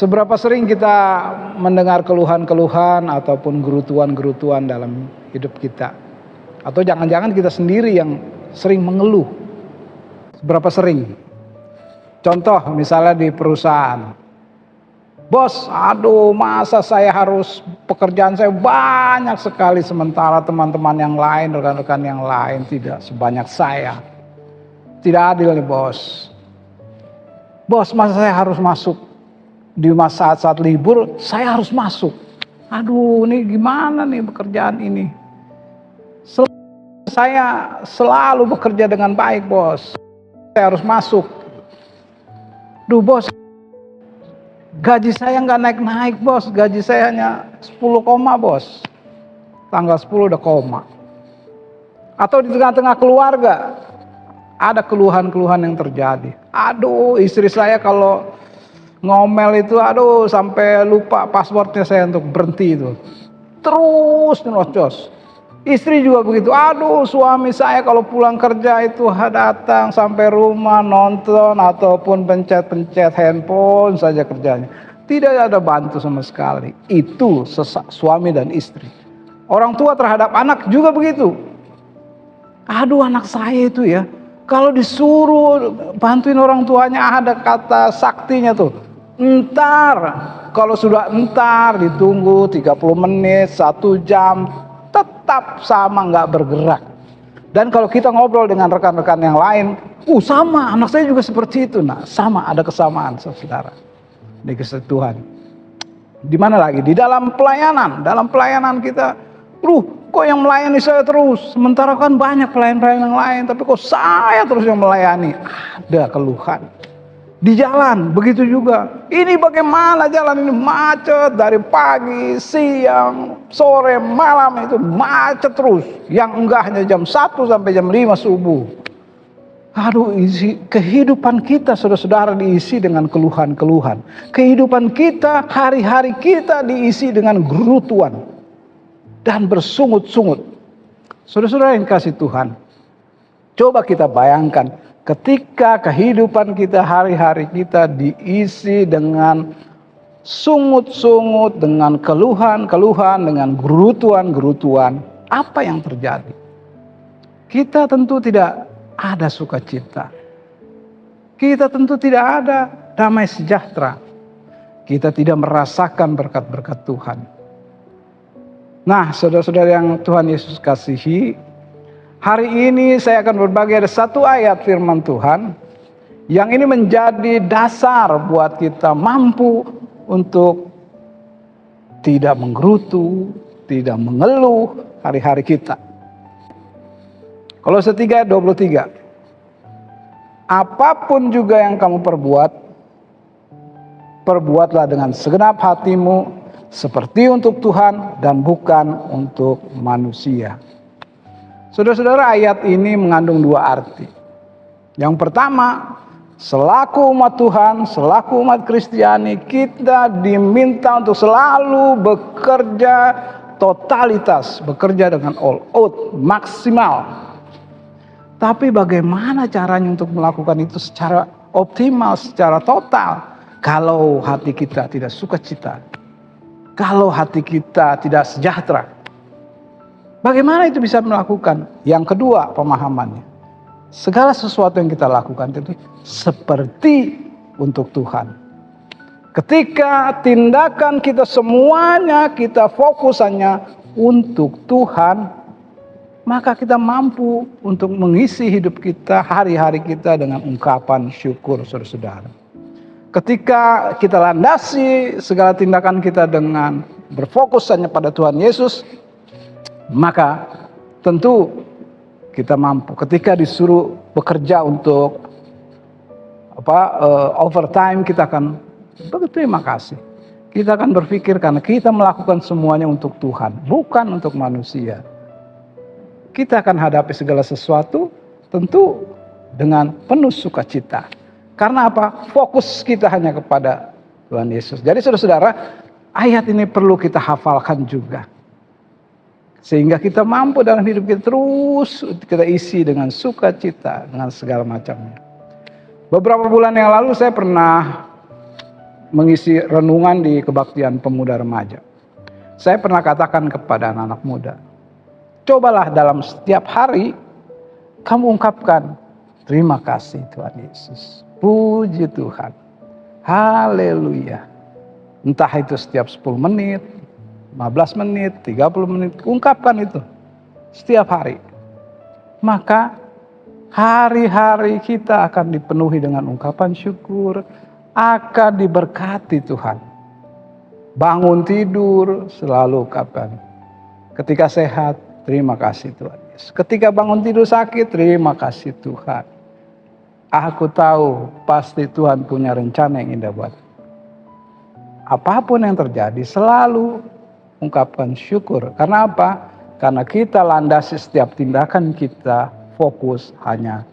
Seberapa sering kita mendengar keluhan-keluhan ataupun gerutuan-gerutuan dalam hidup kita? Atau jangan-jangan kita sendiri yang sering mengeluh? Seberapa sering? Contoh misalnya di perusahaan. Bos, aduh masa saya harus pekerjaan saya banyak sekali sementara teman-teman yang lain, rekan-rekan yang lain tidak sebanyak saya. Tidak adil nih bos. Bos, masa saya harus masuk di saat-saat libur, saya harus masuk. Aduh, ini gimana nih pekerjaan ini? Saya selalu bekerja dengan baik bos. Saya harus masuk. Duh bos, gaji saya nggak naik-naik bos, gaji saya hanya 10 koma bos. Tanggal 10 udah koma. Atau di tengah-tengah keluarga, ada keluhan-keluhan yang terjadi. Aduh, istri saya kalau ngomel itu, aduh sampai lupa passwordnya saya untuk berhenti itu. Terus nerocos. Istri juga begitu, aduh suami saya kalau pulang kerja itu datang sampai rumah nonton ataupun pencet-pencet handphone saja kerjanya. Tidak ada bantu sama sekali. Itu suami dan istri. Orang tua terhadap anak juga begitu. Aduh anak saya itu ya, kalau disuruh bantuin orang tuanya ada kata saktinya tuh. Entar, kalau sudah entar ditunggu 30 menit, 1 jam, tetap sama nggak bergerak. Dan kalau kita ngobrol dengan rekan-rekan yang lain, sama anak saya juga seperti itu. Nah, sama ada kesamaan saudara di kisah Tuhan. Di mana lagi? Di dalam pelayanan kita, kok yang melayani saya terus? Sementara kan banyak pelayan-pelayan yang lain, tapi kok saya terus yang melayani? Ada keluhan. Di jalan begitu juga. Ini bagaimana jalan ini macet dari pagi, siang, sore, malam itu macet terus. Yang enggak hanya jam 1 sampai jam 5 subuh. Aduh, kehidupan kita saudara-saudara diisi dengan keluhan-keluhan. Kehidupan kita, hari-hari kita diisi dengan gerutuan dan bersungut-sungut. Saudara-saudara yang kasih Tuhan, coba kita bayangkan ketika kehidupan kita, hari-hari kita diisi dengan sungut-sungut, dengan keluhan-keluhan, dengan gerutuan-gerutuan, apa yang terjadi? Kita tentu tidak ada sukacita. Kita tentu tidak ada damai sejahtera. Kita tidak merasakan berkat-berkat Tuhan. Nah, saudara-saudara yang Tuhan Yesus kasihi, hari ini saya akan berbagi ada satu ayat firman Tuhan yang ini menjadi dasar buat kita mampu untuk tidak menggerutu, tidak mengeluh hari-hari kita. Kolose 3 ayat 23. Apapun juga yang kamu perbuat, perbuatlah dengan segenap hatimu seperti untuk Tuhan dan bukan untuk manusia. Saudara-saudara, ayat ini mengandung 2 arti. Yang pertama, selaku umat Tuhan, selaku umat Kristiani, kita diminta untuk selalu bekerja totalitas, bekerja dengan all out, maksimal. Tapi bagaimana caranya untuk melakukan itu secara optimal, secara total? Kalau hati kita tidak sukacita, kalau hati kita tidak sejahtera, bagaimana itu bisa melakukan? Yang kedua pemahamannya, segala sesuatu yang kita lakukan itu seperti untuk Tuhan. Ketika tindakan kita semuanya kita fokus hanya untuk Tuhan, maka kita mampu untuk mengisi hidup kita, hari-hari kita dengan ungkapan syukur, saudara-saudara. Ketika kita landasi segala tindakan kita dengan berfokus hanya pada Tuhan Yesus, maka tentu kita mampu. Ketika disuruh bekerja untuk overtime, kita akan berterima kasih. Kita akan berpikir karena kita melakukan semuanya untuk Tuhan, bukan untuk manusia. Kita akan hadapi segala sesuatu tentu dengan penuh sukacita. Karena apa? Fokus kita hanya kepada Tuhan Yesus. Jadi saudara-saudara, ayat ini perlu kita hafalkan juga. Sehingga kita mampu dalam hidup kita terus kita isi dengan sukacita, dengan segala macamnya. Beberapa bulan yang lalu saya pernah mengisi renungan di kebaktian pemuda remaja. Saya pernah katakan kepada anak-anak muda, cobalah dalam setiap hari kamu ungkapkan, terima kasih Tuhan Yesus. Puji Tuhan. Haleluya. Entah itu setiap 10 menit, 15 menit, 30 menit, ungkapkan itu setiap hari. Maka hari-hari kita akan dipenuhi dengan ungkapan syukur, akan diberkati Tuhan. Bangun tidur selalu ungkapkan, ketika sehat terima kasih Tuhan Yesus. Ketika bangun tidur sakit terima kasih Tuhan. Aku tahu pasti Tuhan punya rencana yang indah buat. Apapun yang terjadi selalu ungkapkan syukur. Karena apa? Karena kita landasi setiap tindakan kita fokus hanya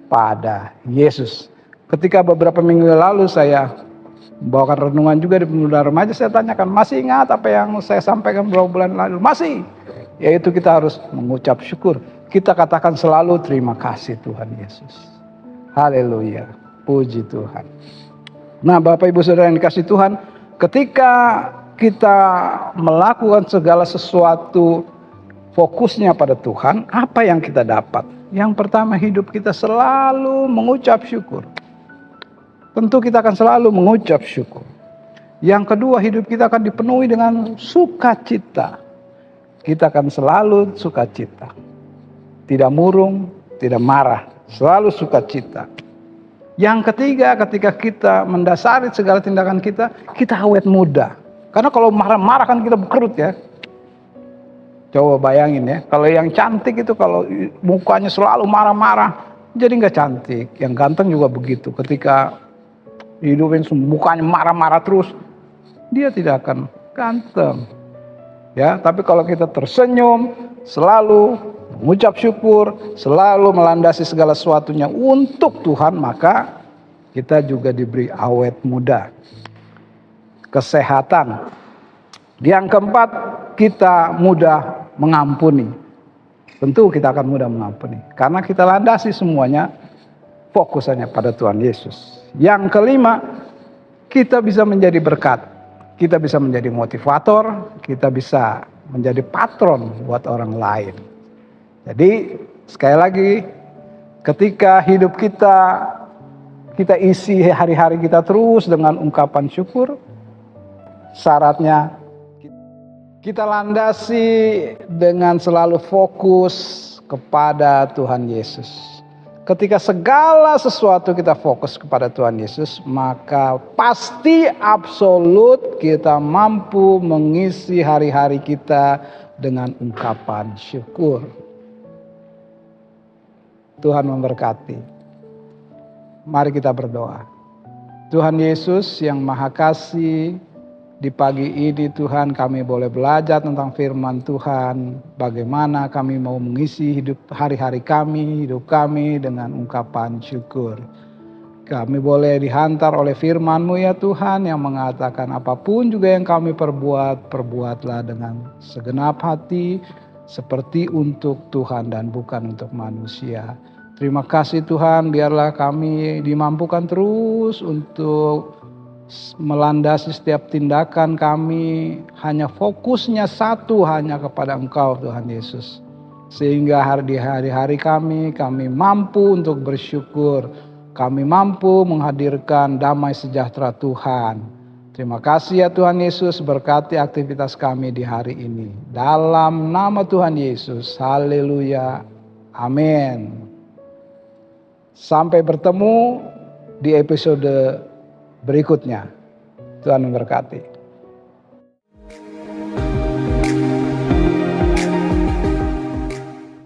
pada Yesus. Ketika beberapa minggu lalu saya membawakan renungan juga di pemuda remaja, saya tanyakan, masih ingat apa yang saya sampaikan beberapa bulan lalu? Masih. Yaitu kita harus mengucap syukur. Kita katakan selalu terima kasih Tuhan Yesus. Haleluya. Puji Tuhan. Nah, Bapak Ibu Saudara yang dikasihi Tuhan, ketika kita melakukan segala sesuatu fokusnya pada Tuhan, apa yang kita dapat? Yang pertama, hidup kita selalu mengucap syukur. Tentu kita akan selalu mengucap syukur. Yang kedua, hidup kita akan dipenuhi dengan sukacita. Kita akan selalu sukacita. Tidak murung, tidak marah, selalu sukacita. Yang ketiga, ketika kita mendasari segala tindakan kita awet muda. Karena kalau marah-marah kan kita berkerut ya. Coba bayangin ya, kalau yang cantik itu kalau mukanya selalu marah-marah, jadi nggak cantik. Yang ganteng juga begitu. Ketika hidupin mukanya marah-marah terus, dia tidak akan ganteng. Ya, tapi kalau kita tersenyum, selalu mengucap syukur, selalu melandasi segala sesuatunya untuk Tuhan, maka kita juga diberi awet muda. Kesehatan. Yang keempat, kita mudah mengampuni. Tentu kita akan mudah mengampuni. Karena kita landasi semuanya fokusannya pada Tuhan Yesus. Yang kelima, kita bisa menjadi berkat. Kita bisa menjadi motivator. Kita bisa menjadi patron buat orang lain. Jadi sekali lagi, ketika hidup kita isi hari-hari kita terus dengan ungkapan syukur, syaratnya kita landasi dengan selalu fokus kepada Tuhan Yesus. Ketika segala sesuatu kita fokus kepada Tuhan Yesus, maka pasti absolut kita mampu mengisi hari-hari kita dengan ungkapan syukur. Tuhan memberkati. Mari kita berdoa. Tuhan Yesus yang Maha Kasih, di pagi ini Tuhan kami boleh belajar tentang firman Tuhan. Bagaimana kami mau mengisi hidup hari-hari kami, hidup kami dengan ungkapan syukur. Kami boleh dihantar oleh firman-Mu ya Tuhan, yang mengatakan apapun juga yang kami perbuat, perbuatlah dengan segenap hati, seperti untuk Tuhan dan bukan untuk manusia. Terima kasih Tuhan, biarlah kami dimampukan terus untuk melandasi setiap tindakan kami hanya fokusnya satu, hanya kepada Engkau Tuhan Yesus. Sehingga di hari-hari kami mampu untuk bersyukur. Kami mampu menghadirkan damai sejahtera Tuhan. Terima kasih ya Tuhan Yesus, berkati aktivitas kami di hari ini. Dalam nama Tuhan Yesus, haleluya, amin. Sampai bertemu di episode berikutnya. Tuhan memberkati.